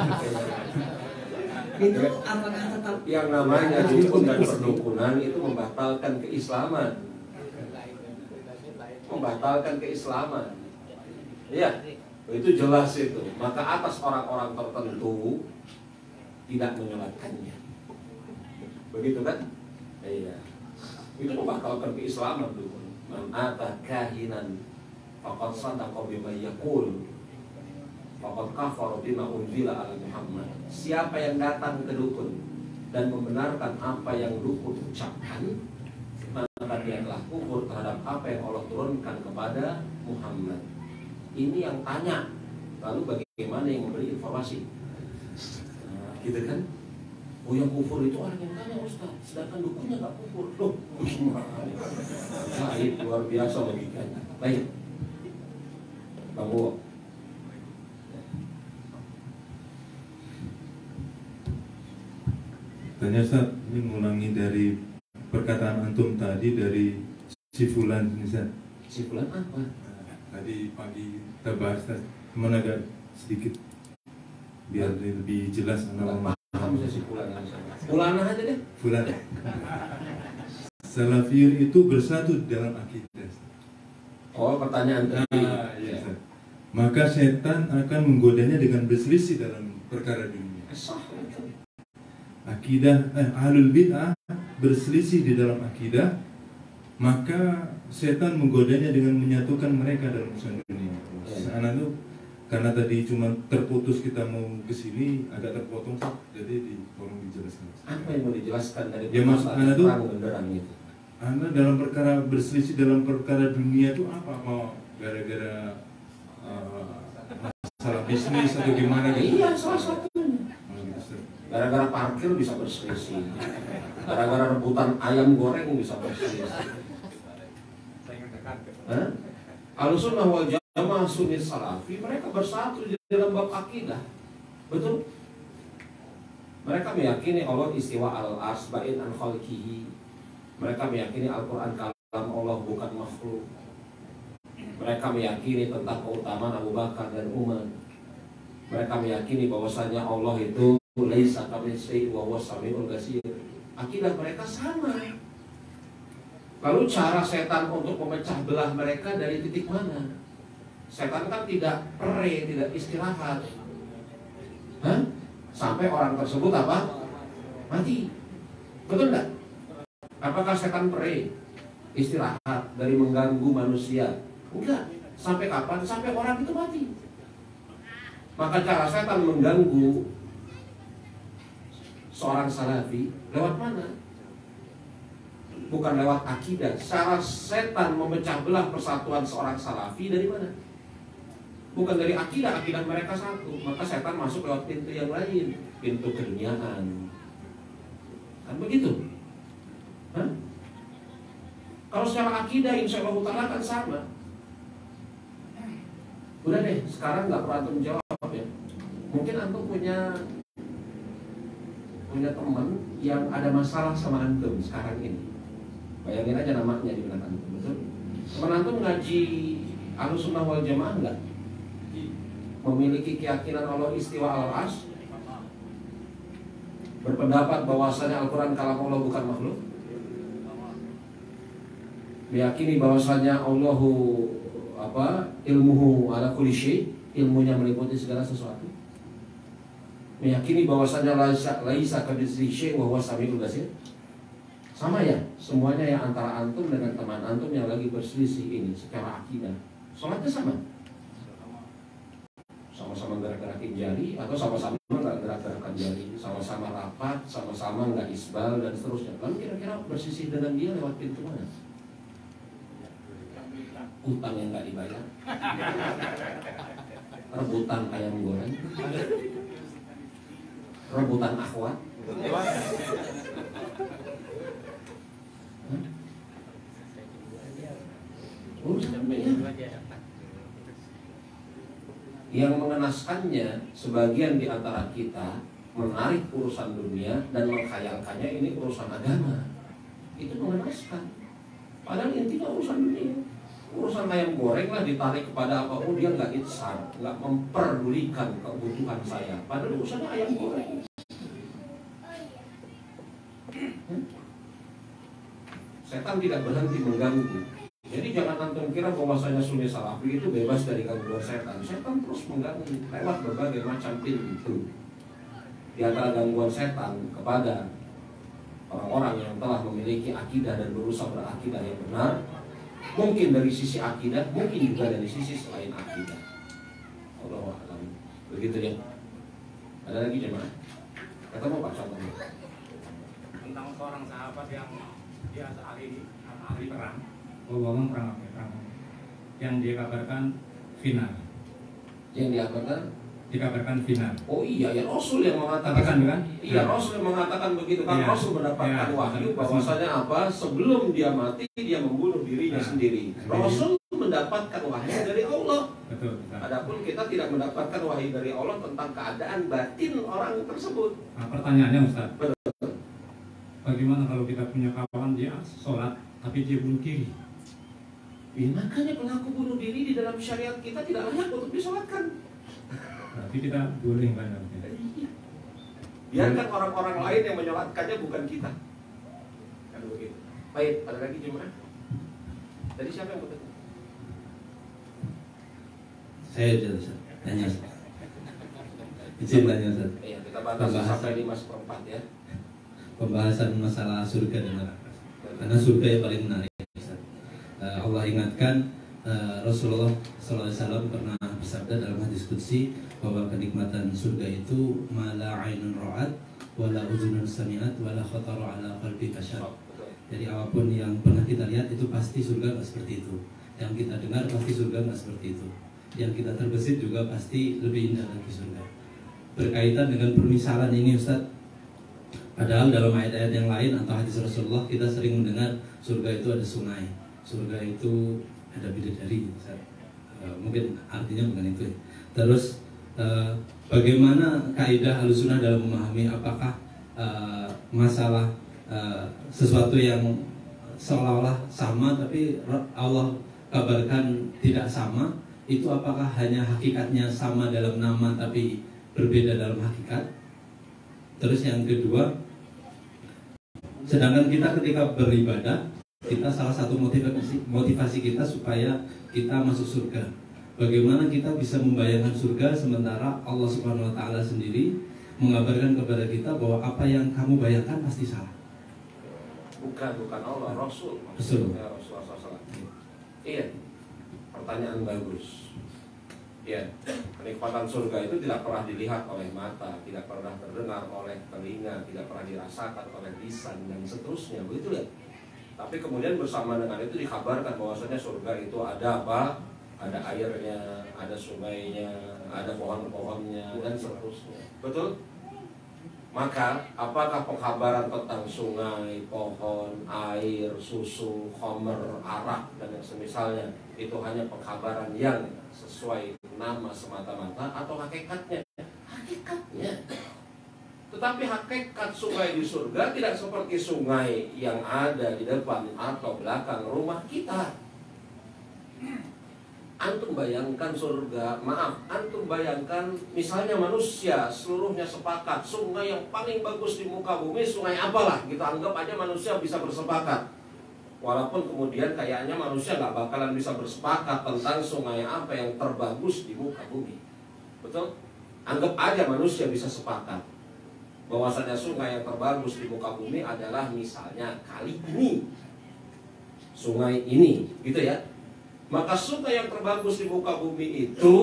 Itu apakah tetap Yang namanya dukun dan perdukunan itu membatalkan keislaman. Membatalkan keislaman. Iya, itu jelas itu. Maka atas orang-orang tertentu tidak menyolatkannya. Begitu kan? Iya. Itu membatalkan keislaman dukun. Man ata kahinan faqad sadaqa bima yaqul faqad kafara bima unzila ala Muhammad. Siapa yang datang ke dukun dan membenarkan apa yang dukun ucapkan, maka dia telah kufur terhadap apa yang Allah turunkan kepada Muhammad. Ini yang tanya, lalu bagaimana yang memberi informasi? Nah, gitu kan? Oh yang kufur itu orang yang tanya Ustaz, sedangkan dukunnya nggak kufur. Loh, gimana? Baik, luar biasa logikanya. Baik, Bang Wo. Tanya Ustaz, ini mengulangi dari perkataan antum tadi dari si Fulan ini Ustaz. Si Fulan apa? Tadi pagi kita bahas Ustaz, cuman agak sedikit biar lebih jelas nama Paham saya si Fulan. Fulan aja deh. Fulan. Salafiyun itu bersatu dalam akidah. Oh pertanyaan tadi. Iya, Ustaz. Maka setan akan menggodanya dengan berselisih dalam perkara dunia. Akidah ahlul bid'ah berselisih di dalam akidah, maka setan menggodanya dengan menyatukan mereka dalam urusan dunia. Anak itu karena tadi cuma terputus kita mau ke sini agak terpotong, jadi tolong dijelaskan. Apa yang mau dijelaskan dari ya maksud anak itu? Itu? Anak dalam perkara berselisih dalam perkara dunia itu apa? Mau gara-gara masalah bisnis atau gimana gitu? Iya, salah satunya. Gara-gara parkir bisa berselisih. Gara-gara rebutan ayam goreng bisa berselisih. Ahlussunnah wal Jamaah jamaah Sunni Salafi mereka bersatu di dalam bab akidah. Betul? Mereka meyakini Allah istiwa al-ars ba'in an khalqihi. Mereka meyakini Al-Quran kalam Allah bukan makhluk. Mereka meyakini tentang keutamaan Abu Bakar dan Umar. Mereka meyakini bahwasanya Allah itu laisa kamitslihi wa huwas samiul basir. Akidah mereka sama. Lalu cara setan untuk memecah belah mereka dari titik mana? Setan kan tidak pere, tidak istirahat. Hah? Sampai orang tersebut apa? Mati. Betul enggak? Apakah setan pere? Istirahat dari mengganggu manusia? Enggak. Sampai kapan? Sampai orang itu mati. Maka cara setan mengganggu seorang salafi lewat mana? Bukan lewat akidah. Cara setan memecah belah persatuan seorang salafi dari mana? Bukan dari akidah, akidah mereka satu. Maka setan masuk lewat pintu yang lain, pintu keduniaan. Kan begitu? Hah? Kalau secara akidah insya Allah ta'ala kan sama. Udah deh, sekarang nggak perlu antum jawab ya. Mungkin antum punya teman yang ada masalah sama antum sekarang ini. Bayangin aja namanya di belakang antum, betul? Teman antum ngaji Ahlussunnah wal Jamaah enggak? Memiliki keyakinan Allah istiwa al-ars, berpendapat bahwasanya Al-Quran kalam Allah bukan makhluk, meyakini bahwasanya Allahu ilmuhu ala kulli syai, ilmunya meliputi segala sesuatu, meyakini bahwasanya laisa kamitslihi syai' wa huwas samiul basir. Sama ya, semuanya yang antara antum dengan teman antum yang lagi berselisih ini secara akidah. Sholatnya sama. Sama-sama gerak-gerakin jari atau sama-sama nggak gerak-gerakan jari, sama-sama rapat, sama-sama nggak isbal dan seterusnya. Lalu kira-kira bersisih dengan dia lewat pintu mana? Utang yang nggak dibayar, rebutan ayam goreng, rebutan akhwat. Yang mengenaskannya, sebagian di antara kita menarik urusan dunia dan menghayalkannya ini urusan agama. Itu mengenaskan. Padahal intinya urusan dunia. Urusan ayam goreng lah ditarik kepada apa? Oh dia nggak insar, nggak memperdulikan kebutuhan saya. Padahal urusannya ayam goreng. Setan tidak berhenti mengganggu. Jadi jangan antum kira bahwasanya Sunni Salafi itu bebas dari gangguan setan. Setan terus mengganggu lewat berbagai macam pintu. Di antara gangguan setan kepada orang-orang yang telah memiliki akidah dan berusaha berakidah yang benar, mungkin dari sisi akidah, mungkin juga dari sisi selain akidah. Allahu a'lam. Begitu ya. Ada lagi jemaah? Ketemu Pak contohnya. Tentang seorang sahabat yang dia ahli perang. Ngomong perang apa? Perang yang dia kabarkan final. Yang dikabarkan final. Oh iya, ya Rasul yang mengatakan kan? Iya, Rasul yang mengatakan begitu kan. Rasul mendapatkan wahyu bahwasanya apa? Sebelum dia mati dia membunuh dirinya sendiri. Rasul mendapatkan wahyu dari Allah. Betul. Adapun kita tidak mendapatkan wahyu dari Allah tentang keadaan batin orang tersebut. Nah, pertanyaannya Ustaz. Betul. Bagaimana kalau kita punya kawan dia sholat tapi dia bunuh diri? Ya, makanya pelaku bunuh diri di dalam syariat kita tidak layak untuk disolatkan. Berarti kita boleh kan? Iya. Biarkan orang-orang lain yang menyolatkannya, bukan kita. Kan begitu. Baik, ada lagi jemaah? Tadi siapa yang bertanya? Saya Ustaz. Tanya Ustaz. Izin tanya Ustaz. Iya, kita batasi sampai 5/4 ya. Pembahasan masalah surga dan neraka. Karena surga yang paling menarik Ustaz. Allah ingatkan Rasulullah SAW pernah bersabda dalam hadis qudsi bahwa kenikmatan surga itu mala ainun ra'at wala uzunun sami'at wala khatara ala qalbi bashar. Jadi apapun yang pernah kita lihat itu pasti surga nggak seperti itu. Yang kita dengar pasti surga nggak seperti itu. Yang kita terbesit juga pasti lebih indah lagi surga. Berkaitan dengan permisalan ini Ustaz, padahal dalam ayat-ayat yang lain atau hadis Rasulullah kita sering mendengar surga itu ada sungai, surga itu ada bidadari, Ustaz. Mungkin artinya bukan itu ya. Terus bagaimana kaidah Ahlussunnah dalam memahami apakah masalah sesuatu yang seolah-olah sama tapi Allah kabarkan tidak sama, itu apakah hanya hakikatnya sama dalam nama tapi berbeda dalam hakikat? Terus yang kedua, sedangkan kita ketika beribadah, kita salah satu motivasi kita supaya kita masuk surga. Bagaimana kita bisa membayangkan surga sementara Allah Subhanahu wa taala sendiri mengabarkan kepada kita bahwa apa yang kamu bayangkan pasti salah. Bukan Allah, Rasul. Rasul. Rasulullah SAW. Iya, pertanyaan bagus. Ya, kenikmatan surga itu tidak pernah dilihat oleh mata, tidak pernah terdengar oleh telinga, tidak pernah dirasakan oleh lisan dan seterusnya, begitu ya. Tapi kemudian bersama dengan itu dikabarkan bahwasanya surga itu ada apa? Ada airnya, ada sungainya, ada pohon-pohonnya dan seterusnya. Betul? Maka apakah pengkabaran tentang sungai, pohon, air, susu, khamr, arak dan yang semisalnya itu hanya pengkabaran yang sesuai nama semata-mata atau hakikatnya? Hakikatnya. Tetapi hakikat sungai di surga tidak seperti sungai yang ada di depan atau belakang rumah kita. Antum bayangkan surga, antum bayangkan misalnya manusia seluruhnya sepakat sungai yang paling bagus di muka bumi, sungai apalah, kita anggap aja manusia bisa bersepakat. Walaupun kemudian kayaknya manusia nggak bakalan bisa bersepakat tentang sungai apa yang terbagus di muka bumi. Betul? Anggap aja manusia bisa sepakat bahwasanya sungai yang terbagus di muka bumi adalah misalnya kali ini, sungai ini, gitu ya. Maka sungai yang terbagus di muka bumi itu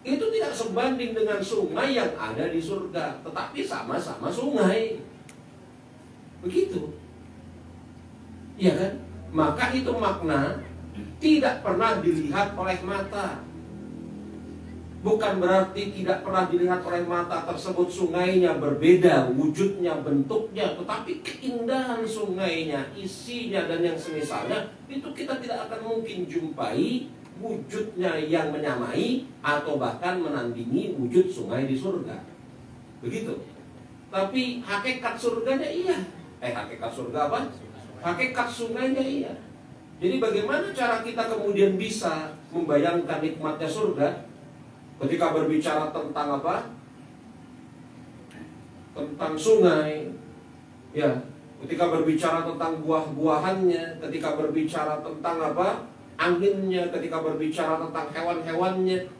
tidak sebanding dengan sungai yang ada di surga, tetapi sama-sama sungai. Begitu. Iya kan? Maka itu makna tidak pernah dilihat oleh mata. Bukan berarti tidak pernah dilihat oleh mata tersebut sungainya berbeda, wujudnya, bentuknya, tetapi keindahan sungainya, isinya dan yang semisalnya itu kita tidak akan mungkin jumpai wujudnya yang menyamai atau bahkan menandingi wujud sungai di surga. Begitu. Tapi hakikat surganya iya. Hakikat surga apa? Hakikat sungainya iya. Jadi bagaimana cara kita kemudian bisa membayangkan nikmatnya surga? Ketika berbicara tentang apa? Tentang sungai. Ya, ketika berbicara tentang buah-buahannya, ketika berbicara tentang apa? Anginnya, ketika berbicara tentang hewan-hewannya.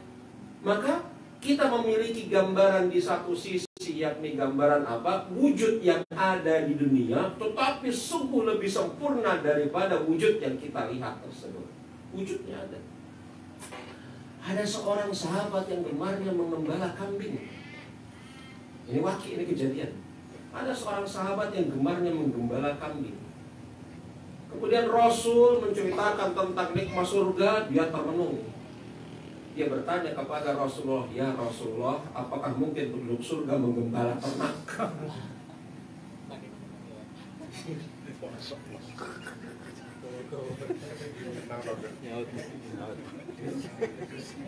Maka kita memiliki gambaran di satu sisi, yakni gambaran apa? Wujud yang ada di dunia, tetapi sungguh lebih sempurna daripada wujud yang kita lihat tersebut. Wujudnya ada. Ada seorang sahabat yang gemarnya mengembala kambing. Ini wakil, ini kejadian. Ada seorang sahabat yang gemarnya menggembala kambing. Kemudian Rasul menceritakan tentang nikmat surga, dia termenung. Dia bertanya kepada Rasulullah, "Ya Rasulullah, apakah mungkin penduduk surga menggembala ternak?"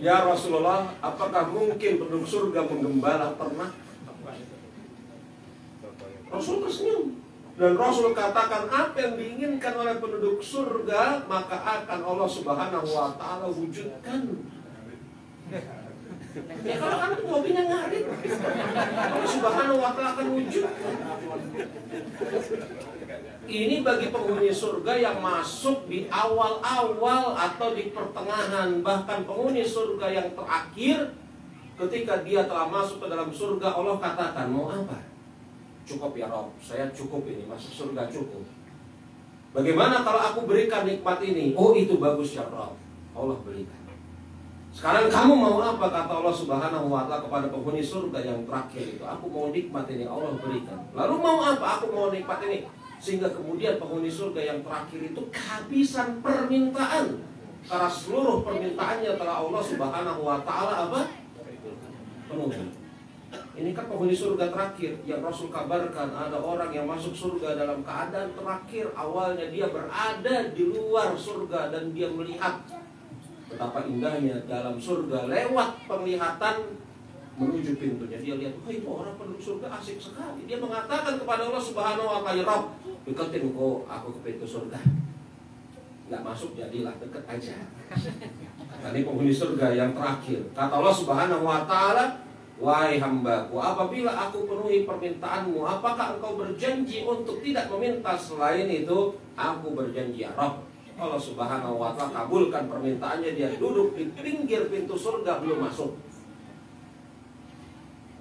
"Ya Rasulullah, apakah mungkin penduduk surga menggembala ternak?" Rasul tersenyum. Dan Rasul katakan, apa yang diinginkan oleh penduduk surga, maka akan Allah Subhanahu wa ta'ala wujudkan. Ya kalau kan hobinya ngarit, Allah Subhanahu wa ta'ala akan wujudkan. Ini bagi penghuni surga yang masuk di awal-awal atau di pertengahan. Bahkan penghuni surga yang terakhir, ketika dia telah masuk ke dalam surga, Allah katakan, mau apa? Cukup ya Rob, saya cukup ini, masuk surga cukup. Bagaimana kalau aku berikan nikmat ini? Oh itu bagus ya Rob, Allah berikan. Sekarang kamu mau apa? Kata Allah Subhanahu wa ta'ala kepada penghuni surga yang terakhir itu, aku mau nikmat ini, Allah berikan. Lalu mau apa? Aku mau nikmat ini. Sehingga kemudian penghuni surga yang terakhir itu kehabisan permintaan, karena seluruh permintaannya telah Allah Subhanahu wa ta'ala apa? Penuhi. Ini kan penghuni surga terakhir yang Rasul kabarkan, ada orang yang masuk surga dalam keadaan terakhir. Awalnya dia berada di luar surga dan dia melihat betapa indahnya dalam surga lewat penglihatan menuju pintunya. Dia lihat, wah itu orang penduduk surga asik sekali. Dia mengatakan kepada Allah Subhanahu wa Ta'ala, ya Rabb, deketin kok aku ke pintu surga. Nggak masuk jadilah, deket aja. Kata ini penghuni surga yang terakhir. Kata Allah Subhanahu wa Ta'ala, wahai hambaku, apabila aku penuhi permintaanmu, apakah engkau berjanji untuk tidak meminta selain itu? Aku berjanji ya Rabb. Allah Subhanahu wa Ta'ala kabulkan permintaannya. Dia duduk di pinggir pintu surga, belum masuk.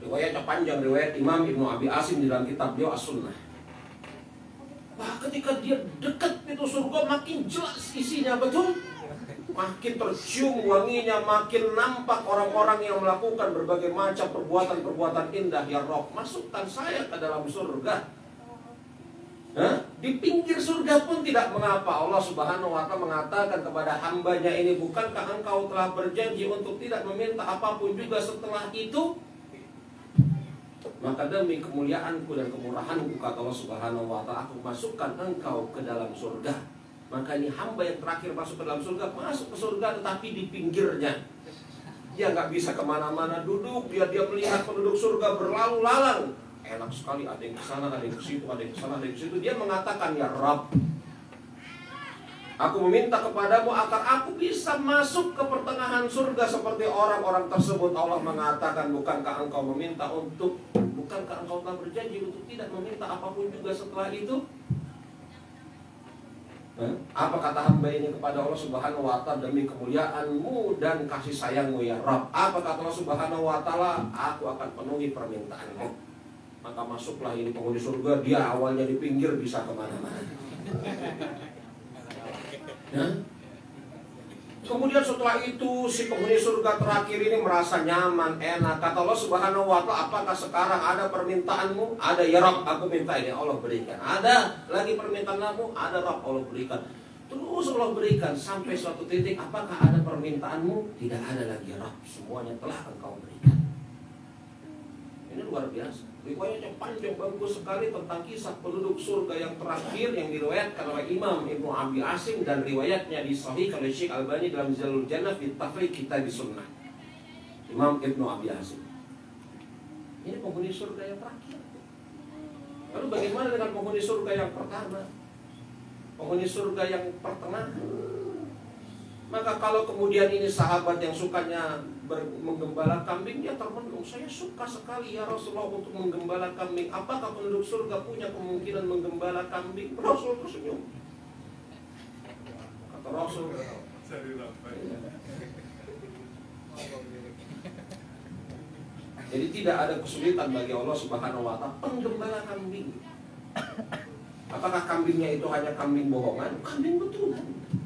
Riwayatnya panjang, riwayat Imam Ibnu Abi Asim di dalam kitab beliau As-Sunnah. Wah, ketika dia dekat pintu surga, makin jelas isinya, betul. Makin tercium wanginya, makin nampak orang-orang yang melakukan berbagai macam perbuatan-perbuatan indah. Ya Rabb, masukkan saya ke dalam surga. Di pinggir surga pun tidak mengapa. Allah Subhanahu wa Ta'ala mengatakan kepada hambanya ini, bukankah engkau telah berjanji untuk tidak meminta apapun juga setelah itu? Maka demi kemuliaanku dan kemurahanku, kata Allah Subhanahu wa Ta'ala, aku masukkan engkau ke dalam surga. Maka ini hamba yang terakhir masuk ke dalam surga, masuk ke surga tetapi di pinggirnya. Dia nggak bisa kemana-mana duduk, dia melihat penduduk surga berlalu lalang. Enak sekali, ada yang ke sana, ada yang ke situ, ada yang ke sana, ada yang ke situ. Dia mengatakan, ya Rabb, aku meminta kepadamu agar aku bisa masuk ke pertengahan surga seperti orang-orang tersebut. Allah mengatakan, bukankah engkau telah berjanji untuk tidak meminta apapun juga setelah itu? Apa kata hamba ini kepada Allah Subhanahu wa Ta'ala, demi kemuliaanmu dan kasih sayangmu ya Rabb. Apa kata Allah Subhanahu wa Ta'ala, aku akan penuhi permintaanmu. Maka masuklah ini penghuni surga. Dia awalnya di pinggir, bisa kemana-mana. Kemudian setelah itu si penghuni surga terakhir ini merasa nyaman, enak. Kata Allah Subhanahu wa Ta'ala, apakah sekarang ada permintaanmu? Ada ya Rabb, aku minta ini, Allah berikan. Ada lagi permintaanmu? Ada Rabb, Allah berikan. Terus Allah berikan sampai suatu titik, apakah ada permintaanmu? Tidak ada lagi ya Rabb, semuanya telah engkau berikan. Ini luar biasa. Riwayatnya panjang, bagus sekali tentang kisah penduduk surga yang terakhir yang diriwayatkan oleh Imam Ibnu Abi Asim, dan riwayatnya disahihkan oleh Syekh Albani dalam Jalul Jannah fi Tafriq Kitab Sunnah. Imam Ibnu Abi Asim. Ini penghuni surga yang terakhir. Lalu bagaimana dengan penghuni surga yang pertama? Penghuni surga yang pertengahan. Maka kalau kemudian ini sahabat yang sukanya menggembala kambing, dia termenung, saya suka sekali ya Rasulullah untuk menggembala kambing. Apakah penduduk surga punya kemungkinan menggembala kambing? Rasul tersenyum. Kata Rasul, jadi tidak ada kesulitan bagi Allah Subhanahu wa Ta'ala penggembala kambing. Apakah kambingnya itu hanya kambing bohongan? Kambing betulan.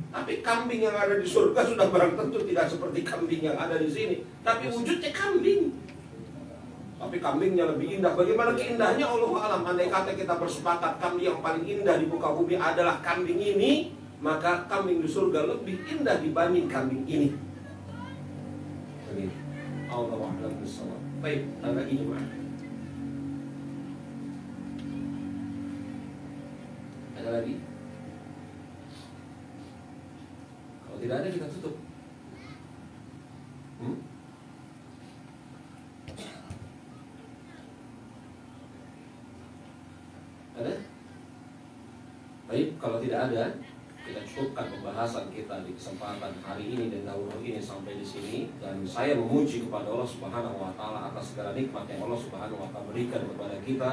Tapi kambing yang ada di surga sudah barang tentu tidak seperti kambing yang ada di sini. Tapi wujudnya kambing. Tapi kambingnya lebih indah. Bagaimana keindahannya Allah alam. Andai kata kita bersepakat kambing yang paling indah di muka bumi adalah kambing ini, maka kambing di surga lebih indah dibanding kambing ini. Allah a'lam bishawab. Baik, tanda ini mana? Ada lagi? Kalau tidak ada kita tutup. Ada? Baik, kalau tidak ada, kita cukupkan pembahasan kita di kesempatan hari ini dan dahulu ini sampai di sini. Dan saya memuji kepada Allah Subhanahu wa Ta'ala atas segala nikmat yang Allah Subhanahu wa Ta'ala berikan kepada kita.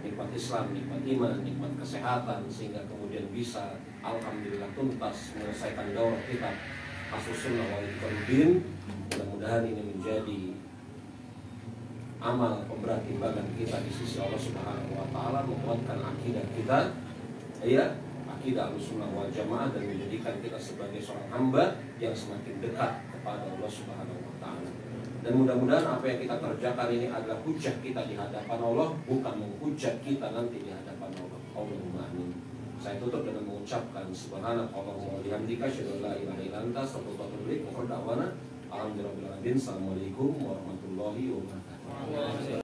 Nikmat Islam, nikmat iman, nikmat kesehatan, sehingga kemudian bisa alhamdulillah tuntas menyelesaikan daurah kita Ahlus Sunnah wal Jamaah. Mudah-mudahan ini menjadi amal pemberat timbangan kita di sisi Allah Subhanahu wa Ta'ala, menguatkan akidah kita, ya, akidah Ahlus Sunnah wal Jamaah, dan menjadikan kita sebagai seorang hamba yang semakin dekat kepada Allah Subhanahu wa Ta'ala. Dan mudah-mudahan apa yang kita kerjakan ini adalah hujah kita di hadapan Allah, bukan menghujat kita nanti di hadapan Allah. Allahumma amin. Saya tutup dengan mengucapkan subhanakallahumma wa bihamdika asyhadu an la ilaha illa anta astaghfiruka wa atubu ilaik. Wa qul da'wana alhamdulillahi rabbil alamin. Assalamualaikum warahmatullahi wabarakatuh.